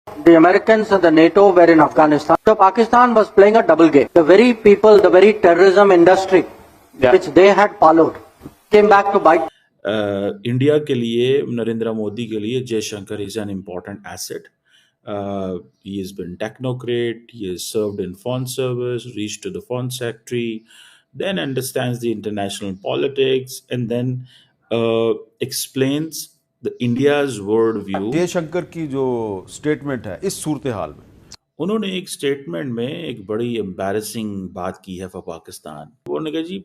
The Americans and the NATO were in Afghanistan. So Pakistan was playing a double game. The very people, the very terrorism industry which they had followed came back to bite. India के लिए, नरेंद्र मोदी के लिए, Jaishankar is an important asset. He has been technocrat, he has served in foreign service, reached to the foreign secretary, then understands the international politics, and then explains the India's worldview. Jaishankar की जो statement है इस सूरत हाल में, उन्होंने एक statement में एक बड़ी एम्बैरेसिंग बात की है फॉर पाकिस्तान. उन्होंने कहा जी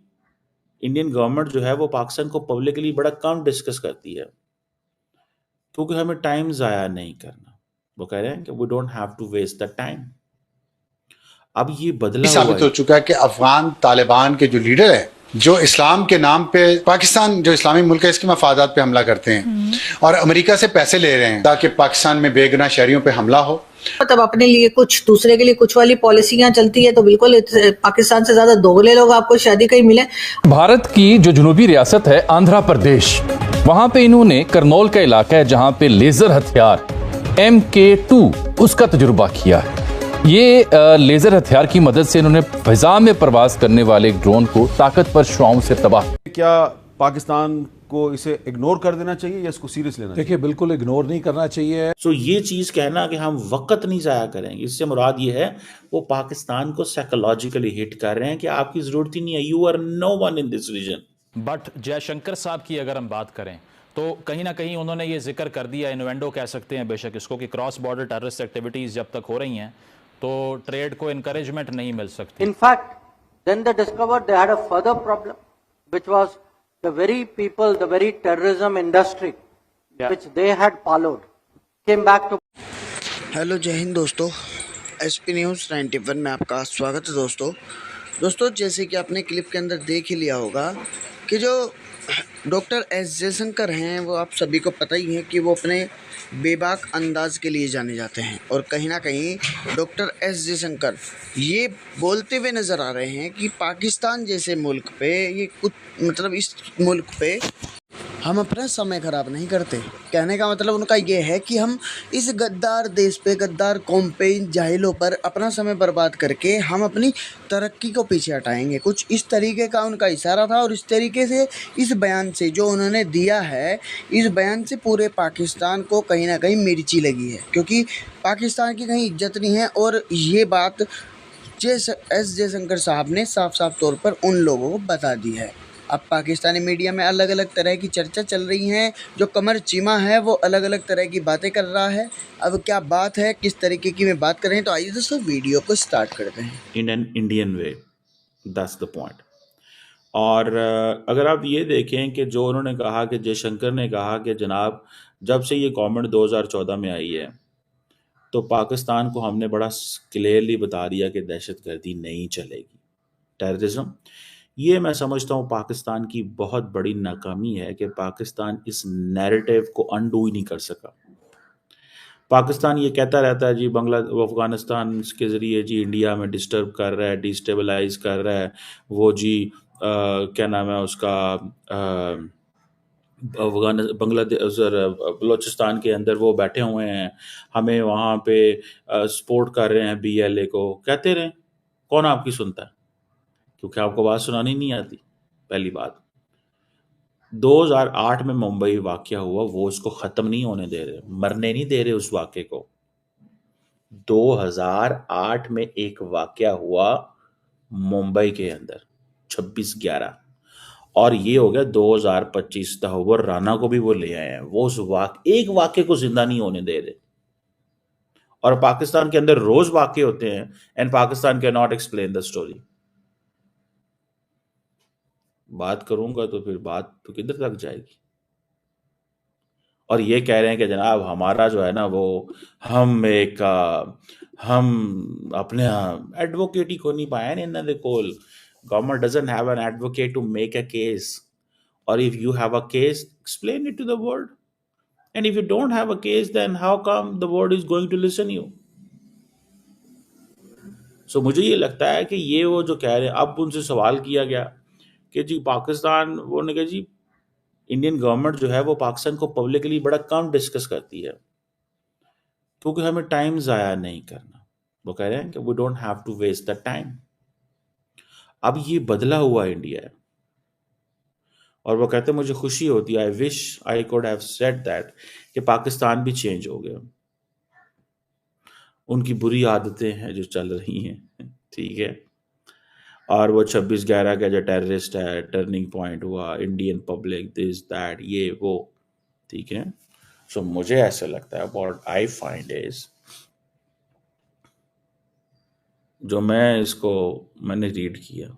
इंडियन गवर्नमेंट जो है वो पाकिस्तान को पब्लिकली बड़ा कम डिस्कस करती है क्योंकि हमें टाइम ज़ाया नहीं करना. वो कह रहे हैं कि we don't have to waste the time. अब ये बदला हुआ साबित हो चुका है कि अफगान तालिबान के जो लीडर है, जो इस्लाम के नाम पे पाकिस्तान जो इस्लामी मुल्क है इसके मफादात पे हमला करते हैं और अमेरिका से पैसे ले रहे हैं ताकि पाकिस्तान में बेगुनाह शहरियों पे हमला हो. तब अपने लिए कुछ, दूसरे के लिए कुछ वाली पॉलिसियां चलती है तो बिल्कुल पाकिस्तान से ज्यादा दोगले लोग आपको शादी कहीं मिले. भारत की जो जुनूबी रियासत है आंध्र प्रदेश, वहां पे इन्होंने करनौल का इलाका है जहां पे लेजर हथियार MK2 उसका तजुर्बा किया है. ये लेजर हथियार की मदद से इन्होंने फिजा में प्रवास करने वाले एक ड्रोन को ताकतवर शुआओं से तबाह. क्या पाकिस्तान को इसे इग्नोर कर देना चाहिए या इसको सीरियस लेना चाहिए? देखिए, बिल्कुल इग्नोर नहीं करना चाहिए. सो ये चीज़ कहना कि हम वक्त नहीं ज़ाया करेंगे, इससे मुराद ये है वो पाकिस्तान को साइकोलॉजिकली हिट कर रहे हैं कि आपकी ज़रूरत ही नहीं है, you are no one in this region. But Jaishankar साहब की अगर हम बात करें तो कहीं ना कहीं उन्होंने ये जिक्र कर दिया, इन्वेंडो कह सकते हैं बेशक इसको, कि क्रॉस बॉर्डर टेररिस्ट एक्टिविटीज़ जब तक हो रही हैं तो ट्रेड को इनकरेजमेंट नहीं मिल सकती. In fact, then they discovered they had a further problem, which was the very people, the very terrorism industry which they had followed came back to. Hello, जय हिंद दोस्तों. SP न्यूज़ 91 में आपका स्वागत है दोस्तों. जैसे कि आपने क्लिप के अंदर देख ही लिया होगा कि जो डॉक्टर S जयशंकर हैं वो आप सभी को पता ही है कि वो अपने बेबाक अंदाज के लिए जाने जाते हैं. और कहीं ना कहीं डॉक्टर S जयशंकर ये बोलते हुए नज़र आ रहे हैं कि पाकिस्तान जैसे मुल्क पे, ये कुछ मतलब इस मुल्क पे हम अपना समय ख़राब नहीं करते. कहने का मतलब उनका ये है कि हम इस गद्दार देश पे, गद्दार कौम पे, इन जाहिलों पर अपना समय बर्बाद करके हम अपनी तरक्की को पीछे हटाएंगे. कुछ इस तरीके का उनका इशारा था. और इस तरीके से इस बयान से जो उन्होंने दिया है, इस बयान से पूरे पाकिस्तान को कहीं ना कहीं मिर्ची लगी है, क्योंकि पाकिस्तान की कहीं इज्जत नहीं है. और ये बात S जयशंकर साहब ने साफ साफ तौर पर उन लोगों को बता दी है. अब पाकिस्तानी मीडिया में अलग अलग तरह की चर्चा चल रही हैं. जो कमर चीमा है वो अलग अलग तरह की बातें कर रहा है. अब क्या बात है, किस तरीके की मैं बात कर रहे हैं, तो आइए दोस्तों वीडियो को स्टार्ट करते हैं. In an Indian way, that's the point. और अगर आप ये देखें कि जो उन्होंने कहा कि जयशंकर ने कहा कि जनाब जब से ये गवर्नमेंट 2014 में आई है तो पाकिस्तान को हमने बड़ा क्लियरली बता दिया कि दहशतगर्दी नहीं चलेगी, टेररिज्म. ये मैं समझता हूँ पाकिस्तान की बहुत बड़ी नाकामी है कि पाकिस्तान इस नैरेटिव को अनडू ही नहीं कर सका. पाकिस्तान ये कहता रहता है जी अफगानिस्तान के ज़रिए जी इंडिया में डिस्टर्ब कर रहा है, डिस्टेबलाइज कर रहा है, वो जी क्या नाम है उसका, बांग्लादेश बलूचिस्तान के अंदर वो बैठे हुए हैं, हमें वहाँ पे सपोर्ट कर रहे हैं BLA को. कहते रहें, कौन आपकी सुनता है, क्योंकि आपको बात सुनानी नहीं आती. पहली बात, 2008 में मुंबई वाकया हुआ, वो उसको ख़त्म नहीं होने दे रहे, मरने नहीं दे रहे उस वाक़े को. 2008 में एक वाकया हुआ मुंबई के अंदर 26/11, और ये हो गया 2025. तहव्वुर राना को भी वो ले आए हैं, वो उस एक वाक़े को जिंदा नहीं होने दे रहे. और पाकिस्तान के अंदर रोज़ वाक़े होते हैं and Pakistan can not explain the story. बात करूंगा तो फिर बात तो किधर तक जाएगी. और ये कह रहे हैं कि जनाब हमारा जो है ना वो हम अपने एडवोकेट ही को नहीं पाया ना इन्होंने कोल. Government doesn't have an advocate to make a case, और if you have a case explain it to the world, and if you don't have a case then how come the world is going to listen you. So मुझे ये लगता है कि ये वो जो कह रहे हैं, अब उनसे सवाल किया गया कि जी पाकिस्तान, वो ने कहा जी इंडियन गवर्नमेंट जो है वो पाकिस्तान को पब्लिकली बड़ा कम डिस्कस करती है. क्योंकि हमें टाइम ज़ाया नहीं करना। वो कह रहे हैं कि we don't have to waste the time. अब ये बदला हुआ इंडिया है और वो कहते हैं मुझे खुशी होती है, I wish I could have said that, कि पाकिस्तान भी चेंज हो गया। उनकी बुरी आदतें हैं जो चल रही हैं, ठीक है। और वो 26/11 का जो टेररिस्ट है, टर्निंग पॉइंट हुआ, इंडियन पब्लिक, दिस दैट, ये वो, ठीक है। सो मुझे ऐसा लगता है, व्हाट आई फाइंड इज, जो मैंने रीड किया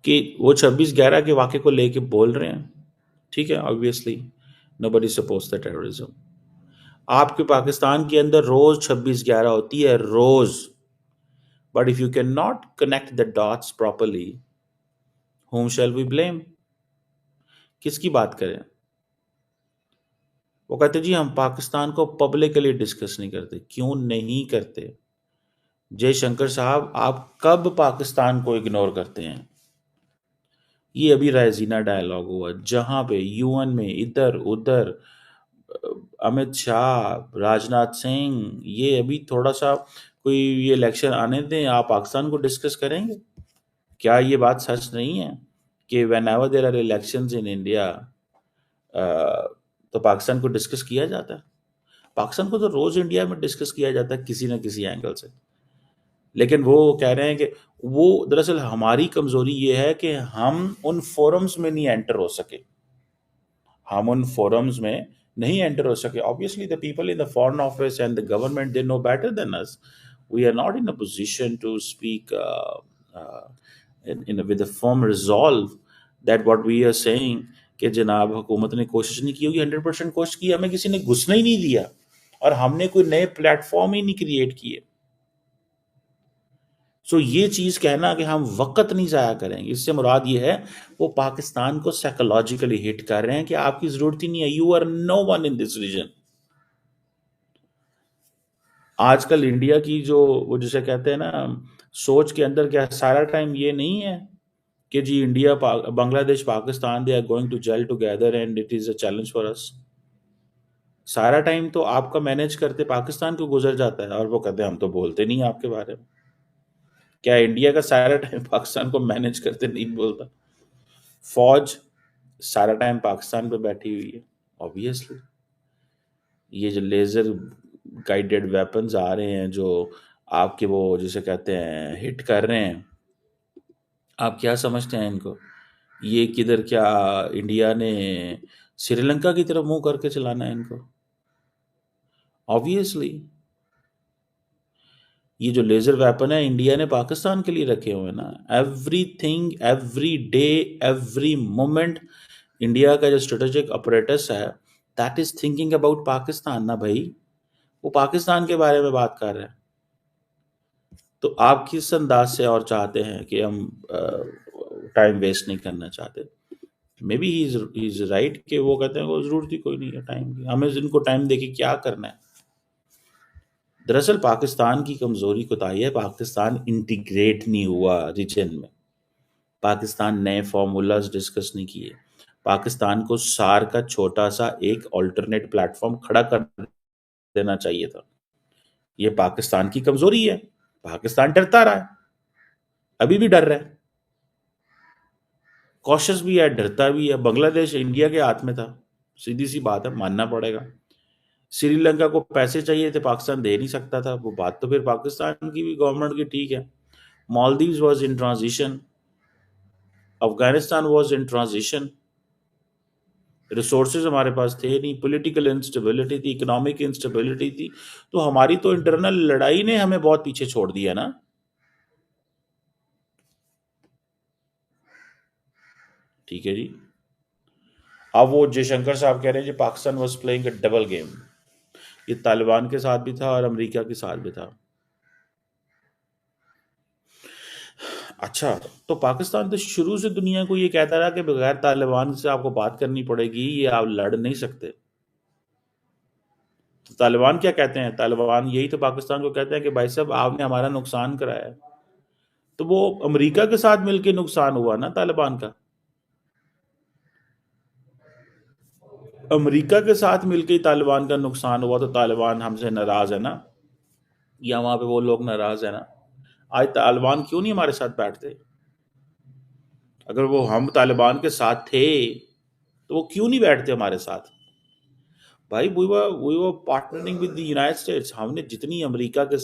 कि वो 26/11 के वाक़े को लेके बोल रहे हैं, ठीक है। Obviously nobody supports the terrorism. आपके पाकिस्तान के अंदर रोज 26/11 होती है, रोज। But if you can not connect the dots properly, whom shall we blame? किसकी बात करें? वो कहते जी हम पाकिस्तान को पब्लिकली डिस्कस नहीं करते। क्यों नहीं करते? जयशंकर साहब, आप कब पाकिस्तान को इग्नोर करते हैं? ये अभी रायजीना डायलॉग हुआ, जहां पे यूएन में इधर उधर अमित शाह, राजनाथ सिंह, ये अभी थोड़ा सा कोई ये इलेक्शन आने दें, आप पाकिस्तान को डिस्कस करेंगे? क्या ये बात सच नहीं है कि whenever there are elections in India तो पाकिस्तान को डिस्कस किया जाता है? पाकिस्तान को तो रोज इंडिया में डिस्कस किया जाता है किसी ना किसी एंगल से। लेकिन वो कह रहे हैं कि वो दरअसल हमारी कमजोरी ये है कि हम उन फोरम्स में नहीं एंटर हो सके, हम उन फोरम्स में नहीं एंटर हो सके। Obviously the people in the foreign office and the government, they know better than us. We are not in a position to speak with a firm resolve that what we are saying, कि जनाब हुकूमत ने कोशिश नहीं की होगी, 100% कोशिश की, हमें किसी ने घुसने ही नहीं दिया और हमने कोई नए प्लेटफॉर्म ही नहीं क्रिएट किए। सो ये चीज कहना कि हम वक्त नहीं जाया करेंगे, इससे मुराद ये है वो पाकिस्तान को साइकोलॉजिकली हिट कर रहे हैं कि आपकी जरूरत ही नहीं है, you are no one in this region. आजकल इंडिया की जो वो जिसे कहते हैं ना सोच के अंदर, क्या सारा टाइम ये नहीं है कि जी India Bangladesh Pakistan, they are going to gel together and it is a challenge for us. सारा टाइम तो आपका मैनेज करते पाकिस्तान को गुजर जाता है और वो कहते हैं हम तो बोलते नहीं आपके बारे में। क्या इंडिया का सारा टाइम पाकिस्तान को मैनेज करते नहीं बोलता? फौज सारा टाइम पाकिस्तान पे बैठी हुई है। ऑब्वियसली ये जो लेजर गाइडेड वेपन्स आ रहे हैं जो आपके वो जिसे कहते हैं हिट कर रहे हैं, आप क्या समझते हैं इनको? ये किधर क्या इंडिया ने श्रीलंका की तरफ मुंह करके चलाना है इनको? ऑब्वियसली ये जो लेजर वेपन है इंडिया ने पाकिस्तान के लिए रखे हुए ना। Everything, every day, every moment India का जो स्ट्रेटेजिक ऑपरेटस है that is thinking about Pakistan ना भाई, वो पाकिस्तान के बारे में बात कर रहे हैं। तो आप किस अंदाज से और चाहते हैं कि हम टाइम वेस्ट नहीं करना चाहते? May be he is right कि वो कहते हैं वो जरूरत ही कोई नहीं है टाइम की, हमें इनको टाइम देके क्या करना है। दरअसल पाकिस्तान की कमजोरी कोताही है, पाकिस्तान इंटीग्रेट नहीं हुआ रीजन में, पाकिस्तान नए फॉर्मूलाज डिस्कस नहीं किए, पाकिस्तान को सार का छोटा सा एक ऑल्टरनेट प्लेटफॉर्म खड़ा कर देना चाहिए था। ये पाकिस्तान की कमजोरी है। पाकिस्तान डरता रहा है, अभी भी डर रहा है, कॉशियस भी है, डरता भी है। बांग्लादेश इंडिया के हाथ में था, सीधी सी बात है, मानना पड़ेगा। श्रीलंका को पैसे चाहिए थे, पाकिस्तान दे नहीं सकता था, वो बात तो फिर पाकिस्तान की भी गवर्नमेंट की ठीक है। Maldives was in transition, Afghanistan was in transition, resources हमारे पास थे नहीं, पॉलिटिकल इंस्टेबिलिटी थी, इकोनॉमिक इंस्टेबिलिटी थी, तो हमारी तो इंटरनल लड़ाई ने हमें बहुत पीछे छोड़ दिया ना। ठीक है जी। अब वो जयशंकर साहब कह रहे हैं जी Pakistan was playing a double game. ये तालिबान के साथ भी था और अमेरिका के साथ भी था। अच्छा, तो पाकिस्तान तो शुरू से दुनिया को ये कहता रहा कि बगैर तालिबान से आपको बात करनी पड़ेगी, ये आप लड़ नहीं सकते। तो तालिबान क्या कहते हैं? तालिबान यही तो पाकिस्तान को कहते हैं कि भाई साहब आपने हमारा नुकसान कराया है। तो वो अमेरिका के साथ मिलकर नुकसान हुआ ना तालिबान का। अमेरिका के साथ मिलकर ही तालिबान का नुकसान हुआ तो तालिबान हमसे नाराज है ना, या वहां पे वो लोग नाराज है ना। आज तालिबान क्यों नहीं हमारे साथ बैठते? अगर वो हम तालिबान के साथ थे तो वो क्यों नहीं बैठते हमारे साथ? भाई we were partnering with the United States. हमने जितनी अमेरिका के साथ